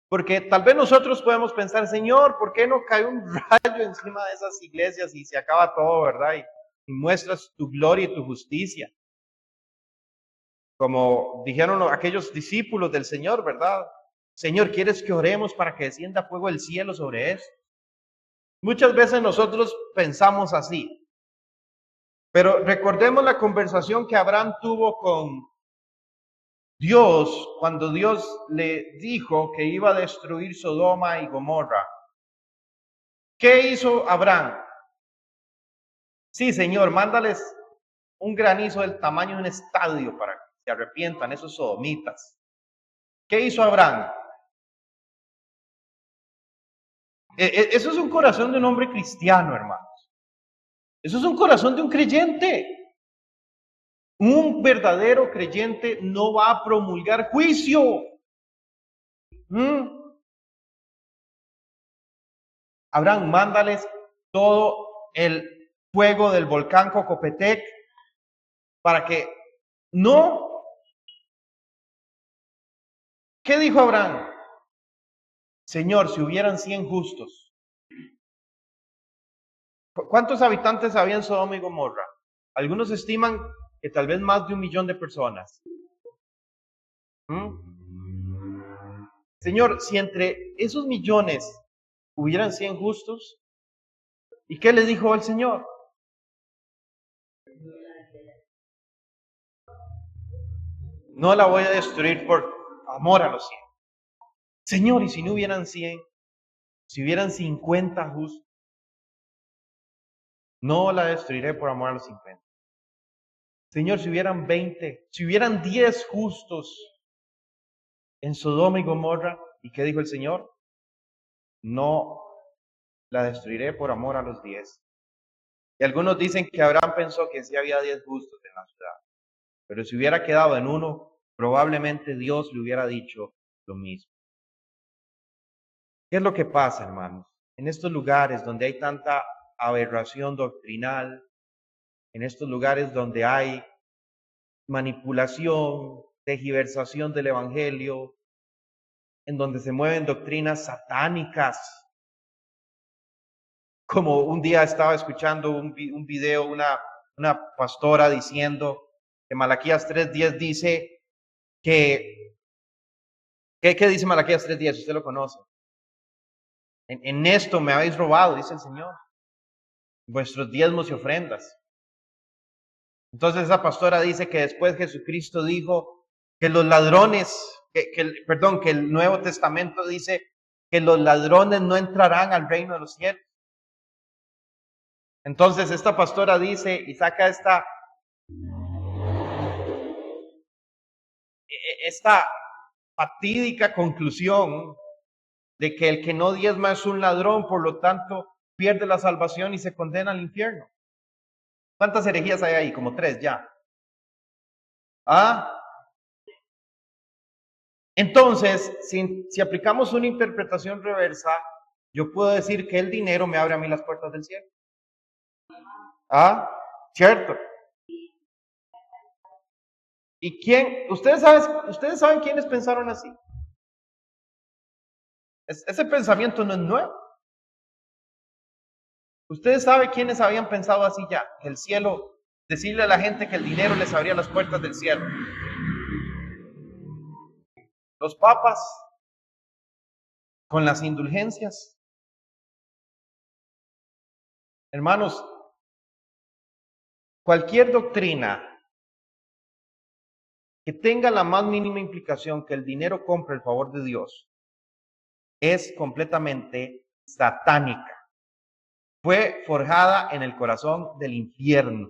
[SPEAKER 1] Porque tal vez nosotros podemos pensar, Señor, ¿por qué no cae un rayo encima de esas iglesias y se acaba todo, verdad? Y muestras tu gloria y tu justicia. Como dijeron aquellos discípulos del Señor, ¿verdad? Señor, ¿quieres que oremos para que descienda fuego del cielo sobre esto? Muchas veces nosotros pensamos así. Pero recordemos la conversación que Abraham tuvo con Dios cuando Dios le dijo que iba a destruir Sodoma y Gomorra. ¿Qué hizo Abraham? Sí, Señor, mándales un granizo del tamaño de un estadio para que se arrepientan, esos sodomitas. ¿Qué hizo Abraham? Eso es un corazón de un hombre cristiano, hermanos. Eso es un corazón de un creyente. Un verdadero creyente no va a promulgar juicio. Abraham, mándales todo el fuego del volcán Cocopetec para que no. ¿Qué dijo Abraham? Señor, si hubieran 100 justos. ¿Cuántos habitantes había en Sodoma y Gomorra? Algunos estiman que tal vez más de 1 millón de personas. Señor, si entre esos millones hubieran 100 justos, ¿y qué le dijo el Señor? No la voy a destruir por amor a los 100. Señor, y si no hubieran 100, si hubieran 50 justos, no la destruiré por amor a los 50. Señor, si hubieran 20, si hubieran 10 justos en Sodoma y Gomorra, ¿y qué dijo el Señor? No la destruiré por amor a los 10. Y algunos dicen que Abraham pensó que sí había 10 justos en la ciudad. Pero si hubiera quedado en uno, probablemente Dios le hubiera dicho lo mismo. ¿Qué es lo que pasa, hermanos? En estos lugares donde hay tanta aberración doctrinal, en estos lugares donde hay manipulación, tergiversación del evangelio, en donde se mueven doctrinas satánicas. Como un día estaba escuchando un video, una pastora diciendo que Malaquías 3:10 dice que, ¿qué dice Malaquías 3:10? Usted lo conoce. En esto me habéis robado, dice el Señor, vuestros diezmos y ofrendas. Entonces esa pastora dice que después Jesucristo dijo que los ladrones, que el Nuevo Testamento dice que los ladrones no entrarán al reino de los cielos. Entonces esta pastora dice y saca esta fatídica conclusión de que el que no diezma es un ladrón, por lo tanto pierde la salvación y se condena al infierno. ¿Cuántas herejías hay ahí? Como 3 ya. Entonces, si aplicamos una interpretación reversa, yo puedo decir que el dinero me abre a mí las puertas del cielo. ¿Cierto? ¿Y quién? ¿Ustedes saben quiénes pensaron así? Ese pensamiento no es nuevo. Ustedes saben quiénes habían pensado así ya, que el cielo, decirle a la gente que el dinero les abría las puertas del cielo. Los papas, con las indulgencias. Hermanos, cualquier doctrina que tenga la más mínima implicación que el dinero compre el favor de Dios es completamente satánica. Fue forjada en el corazón del infierno.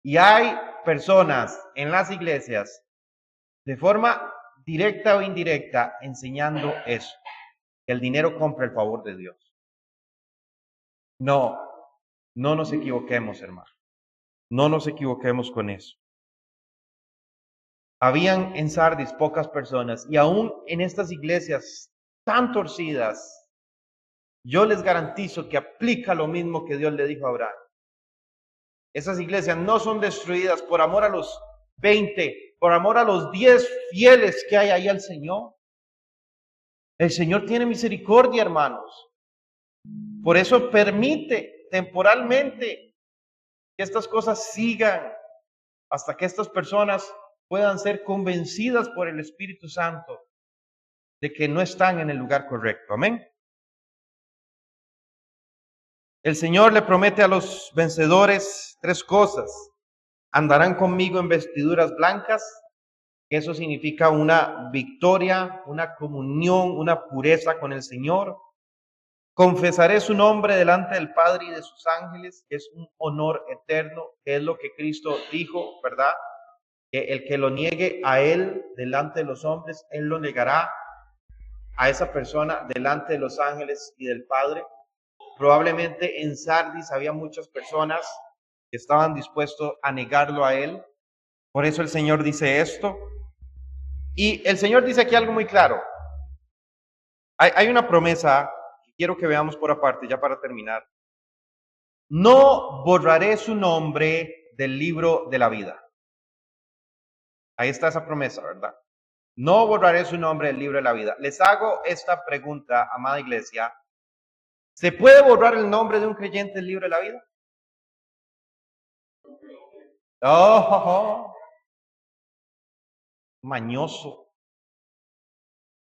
[SPEAKER 1] Y hay personas en las iglesias, de forma directa o indirecta, enseñando eso, que el dinero compra el favor de Dios. No nos equivoquemos, hermano. No nos equivoquemos con eso. Habían en Sardis pocas personas, y aún en estas iglesias tan torcidas, yo les garantizo que aplica lo mismo que Dios le dijo a Abraham. Esas iglesias no son destruidas por amor a los 20, por amor a los 10 fieles que hay ahí al Señor. El Señor tiene misericordia, hermanos. Por eso permite temporalmente que estas cosas sigan hasta que estas personas puedan ser convencidas por el Espíritu Santo de que no están en el lugar correcto. Amén. El Señor le promete a los vencedores 3 cosas. Andarán conmigo en vestiduras blancas, que eso significa una victoria, una comunión, una pureza con el Señor. Confesaré su nombre delante del Padre y de sus ángeles, que es un honor eterno, que es lo que Cristo dijo, ¿verdad? que el que lo niegue a él delante de los hombres, él lo negará a esa persona delante de los ángeles y del Padre. Probablemente en Sardis había muchas personas que estaban dispuestos a negarlo a él. Por eso el Señor dice esto. Y el Señor dice aquí algo muy claro. Hay una promesa que quiero que veamos por aparte, ya para terminar. No borraré su nombre del libro de la vida. Ahí está esa promesa, ¿verdad? No borraré su nombre del libro de la vida. Les hago esta pregunta, amada iglesia. ¿Se puede borrar el nombre de un creyente del libro de la vida? Oh, mañoso.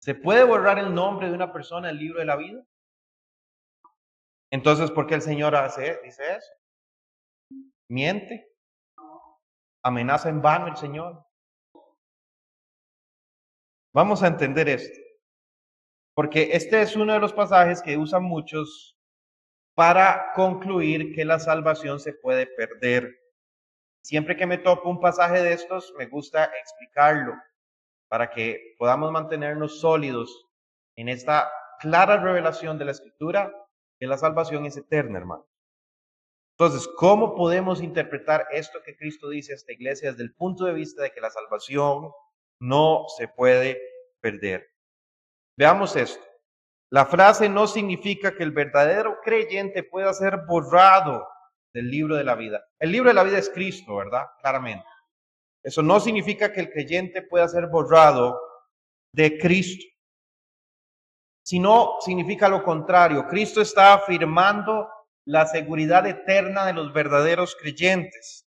[SPEAKER 1] ¿Se puede borrar el nombre de una persona del libro de la vida? Entonces, ¿por qué el Señor dice eso? Miente. Amenaza en vano el Señor. Vamos a entender esto. Porque este es uno de los pasajes que usan muchos para concluir que la salvación se puede perder. Siempre que me topo un pasaje de estos, me gusta explicarlo para que podamos mantenernos sólidos en esta clara revelación de la Escritura, que la salvación es eterna, hermano. Entonces, ¿cómo podemos interpretar esto que Cristo dice a esta iglesia desde el punto de vista de que la salvación no se puede perder? Veamos esto. La frase no significa que el verdadero creyente pueda ser borrado del libro de la vida. El libro de la vida es Cristo, ¿verdad? Claramente. Eso no significa que el creyente pueda ser borrado de Cristo, sino significa lo contrario. Cristo está afirmando la seguridad eterna de los verdaderos creyentes.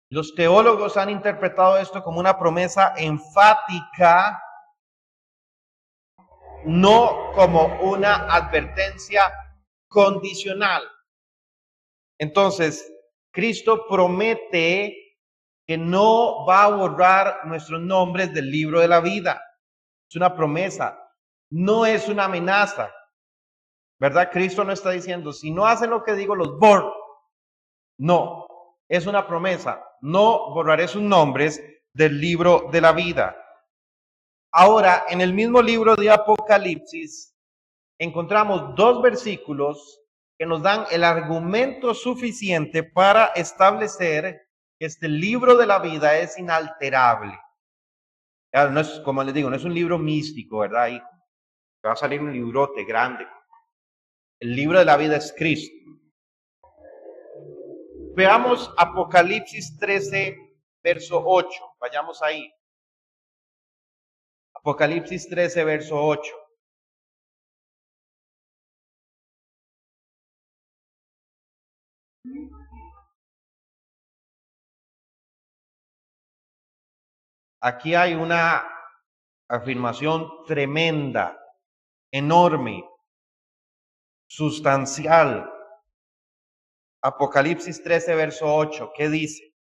[SPEAKER 1] Los teólogos han interpretado esto como una promesa enfática, no como una advertencia condicional. Entonces, Cristo promete que no va a borrar nuestros nombres del libro de la vida. Es una promesa, no es una amenaza. ¿Verdad? Cristo no está diciendo, si no hacen lo que digo, los borro. No, es una promesa. No borraré sus nombres del libro de la vida. Ahora, en el mismo libro de Apocalipsis, encontramos dos versículos que nos dan el argumento suficiente para establecer que este libro de la vida es inalterable. No es, como les digo, no es un libro místico, ¿verdad? Ahí va a salir un librote grande. El libro de la vida es Cristo. Veamos Apocalipsis 13, verso 8. Vayamos ahí. Apocalipsis 13, verso 8. Aquí hay una afirmación tremenda, enorme, sustancial. Apocalipsis 13, verso 8, ¿qué dice?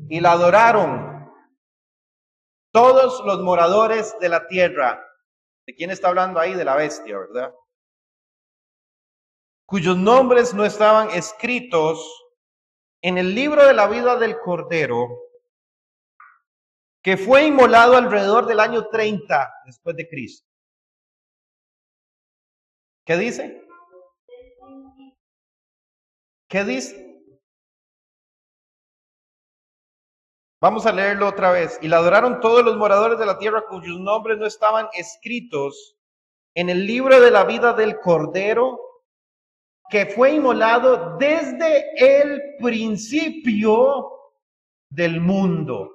[SPEAKER 1] Y la adoraron todos los moradores de la tierra. ¿De quién está hablando ahí? De la bestia, ¿verdad? Cuyos nombres no estaban escritos en el libro de la vida del Cordero, que fue inmolado alrededor del año 30 después de Cristo. ¿Qué dice? ¿Qué dice? Vamos a leerlo otra vez. Y la adoraron todos los moradores de la tierra cuyos nombres no estaban escritos en el libro de la vida del Cordero, que fue inmolado desde el principio del mundo.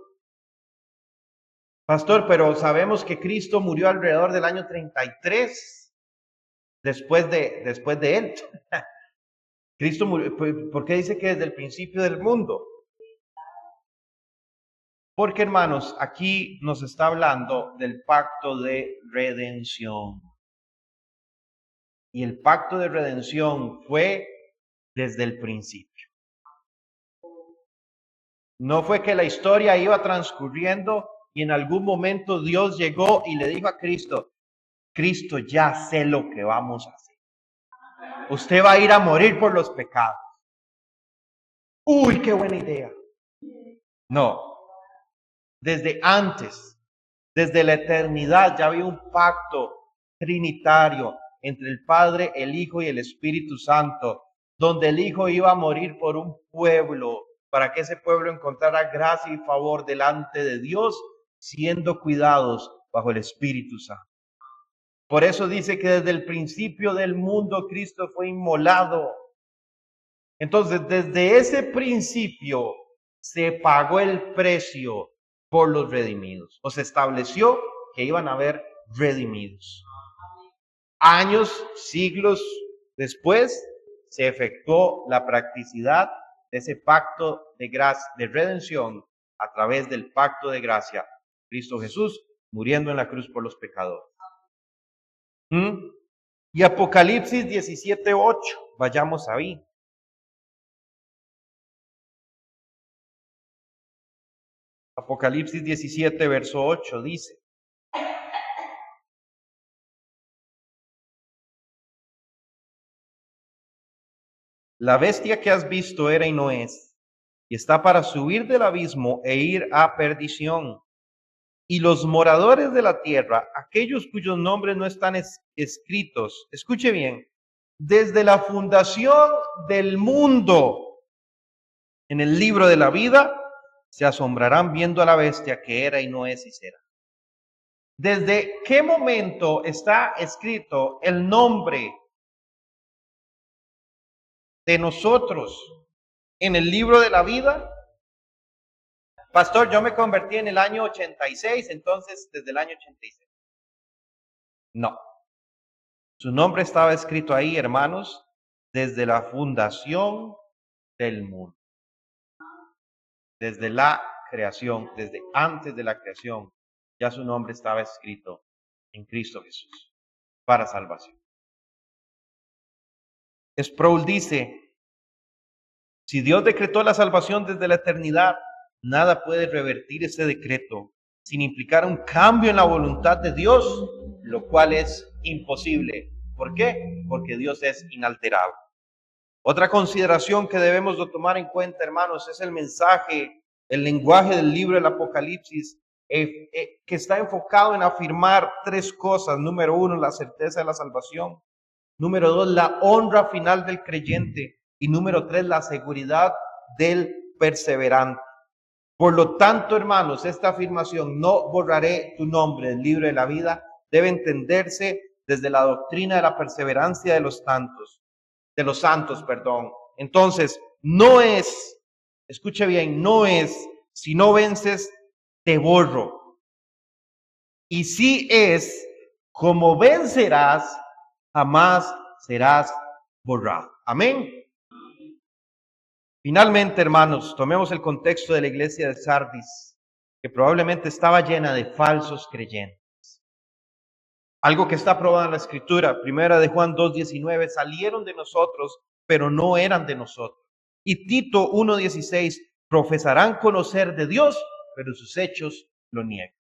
[SPEAKER 1] Pastor, pero sabemos que Cristo murió alrededor del año 33 después de él. Cristo murió, ¿por qué dice que desde el principio del mundo? Porque, hermanos, aquí nos está hablando del pacto de redención. Y el pacto de redención fue desde el principio. No fue que la historia iba transcurriendo y en algún momento Dios llegó y le dijo a Cristo, Cristo, ya sé lo que vamos a hacer. Usted va a ir a morir por los pecados. Uy, qué buena idea. No, desde antes, desde la eternidad ya había un pacto trinitario entre el Padre, el Hijo y el Espíritu Santo, donde el Hijo iba a morir por un pueblo, para que ese pueblo encontrara gracia y favor delante de Dios, siendo cuidados bajo el Espíritu Santo. Por eso dice que desde el principio del mundo Cristo fue inmolado. Entonces, desde ese principio se pagó el precio por los redimidos, o se estableció que iban a haber redimidos. Años, siglos después, se efectuó la practicidad de ese pacto de gracia, de redención, a través del pacto de gracia, Cristo Jesús muriendo en la cruz por los pecadores. Y Apocalipsis 17:8, vayamos ahí. Apocalipsis 17, verso 8 dice: la bestia que has visto era y no es, y está para subir del abismo e ir a perdición. Y los moradores de la tierra, aquellos cuyos nombres no están escritos, escuche bien, desde la fundación del mundo en el libro de la vida, se asombrarán viendo a la bestia que era y no es y será. ¿Desde qué momento está escrito el nombre de nosotros en el libro de la vida? Pastor, yo me convertí en el año 86, entonces desde el año 86. No. Su nombre estaba escrito ahí, hermanos, desde la fundación del mundo. Desde la creación, desde antes de la creación, ya su nombre estaba escrito en Cristo Jesús para salvación. Sproul dice: si Dios decretó la salvación desde la eternidad, nada puede revertir ese decreto sin implicar un cambio en la voluntad de Dios, lo cual es imposible. ¿Por qué? Porque Dios es inalterable. Otra consideración que debemos de tomar en cuenta, hermanos, es el mensaje, el lenguaje del libro del Apocalipsis, que está enfocado en afirmar tres cosas. Número uno, la certeza de la salvación. Número dos, la honra final del creyente. Y número tres, la seguridad del perseverante. Por lo tanto, hermanos, esta afirmación, no borraré tu nombre del libro de la vida, debe entenderse desde la doctrina de la perseverancia de los santos. Entonces, no es, escuche bien, no es, si no vences, te borro. Y sí es, como vencerás, jamás serás borrado. Amén. Finalmente, hermanos, tomemos el contexto de la iglesia de Sardis, que probablemente estaba llena de falsos creyentes. Algo que está probado en la Escritura, primera de Juan 2:19, salieron de nosotros, pero no eran de nosotros. Y Tito 1:16, profesarán conocer de Dios, pero sus hechos lo niegan.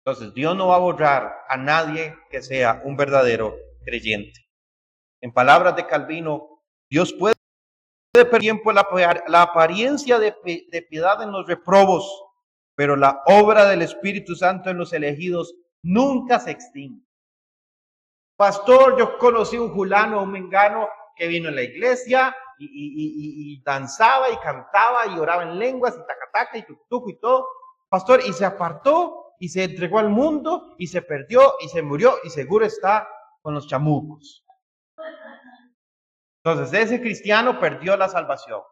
[SPEAKER 1] Entonces, Dios no va a borrar a nadie que sea un verdadero creyente. En palabras de Calvino, Dios puede perder tiempo la apariencia de piedad en los reprobos, pero la obra del Espíritu Santo en los elegidos nunca se extingue. Pastor, yo conocí un fulano, un mengano que vino en la iglesia y danzaba y cantaba y oraba en lenguas y tacataca y tucutuco y todo. Pastor, y se apartó y se entregó al mundo y se perdió y se murió y seguro está con los chamucos. Entonces, ese cristiano perdió la salvación.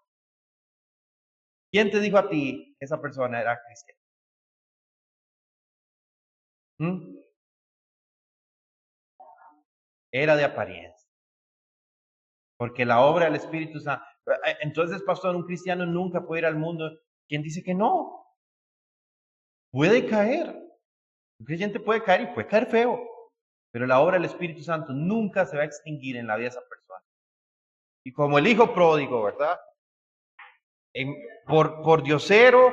[SPEAKER 1] ¿Quién te dijo a ti que esa persona era cristiana? Era de apariencia. Porque la obra del Espíritu Santo. Entonces, pastor, un cristiano nunca puede ir al mundo. ¿Quién dice que no? Puede caer. Un creyente puede caer y puede caer feo. Pero la obra del Espíritu Santo nunca se va a extinguir en la vida de esa persona. Y como el hijo pródigo, ¿verdad? Por diosero,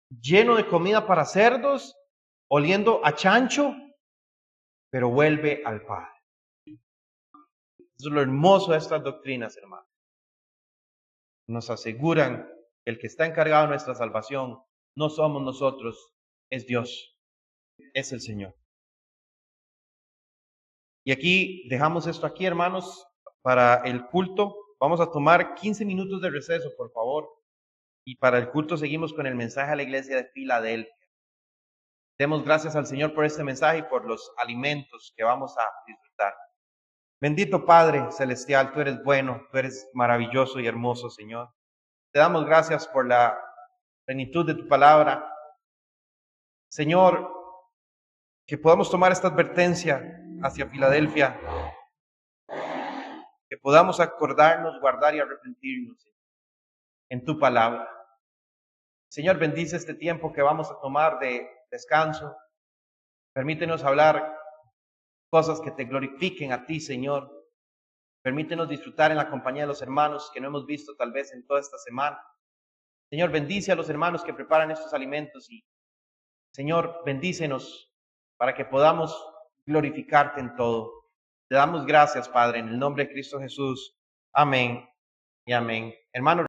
[SPEAKER 1] lleno de comida para cerdos, oliendo a chancho, pero vuelve al Padre. Eso es lo hermoso de estas doctrinas, hermanos. Nos aseguran que el que está encargado de nuestra salvación no somos nosotros, es Dios, es el Señor. Y aquí dejamos esto aquí, hermanos, para el culto. Vamos a tomar 15 minutos de receso, por favor. Y para el culto seguimos con el mensaje a la iglesia de Filadelfia. Demos gracias al Señor por este mensaje y por los alimentos que vamos a disfrutar. Bendito Padre Celestial, tú eres bueno, tú eres maravilloso y hermoso, Señor. Te damos gracias por la plenitud de tu palabra. Señor, que podamos tomar esta advertencia hacia Filadelfia, que podamos acordarnos, guardar y arrepentirnos en tu palabra. Señor, bendice este tiempo que vamos a tomar de descanso. Permítenos hablar cosas que te glorifiquen a ti, Señor. Permítenos disfrutar en la compañía de los hermanos que no hemos visto tal vez en toda esta semana. Señor, bendice a los hermanos que preparan estos alimentos y, Señor, bendícenos para que podamos glorificarte en todo. Te damos gracias, Padre, en el nombre de Cristo Jesús. Amén y amén. Hermanos,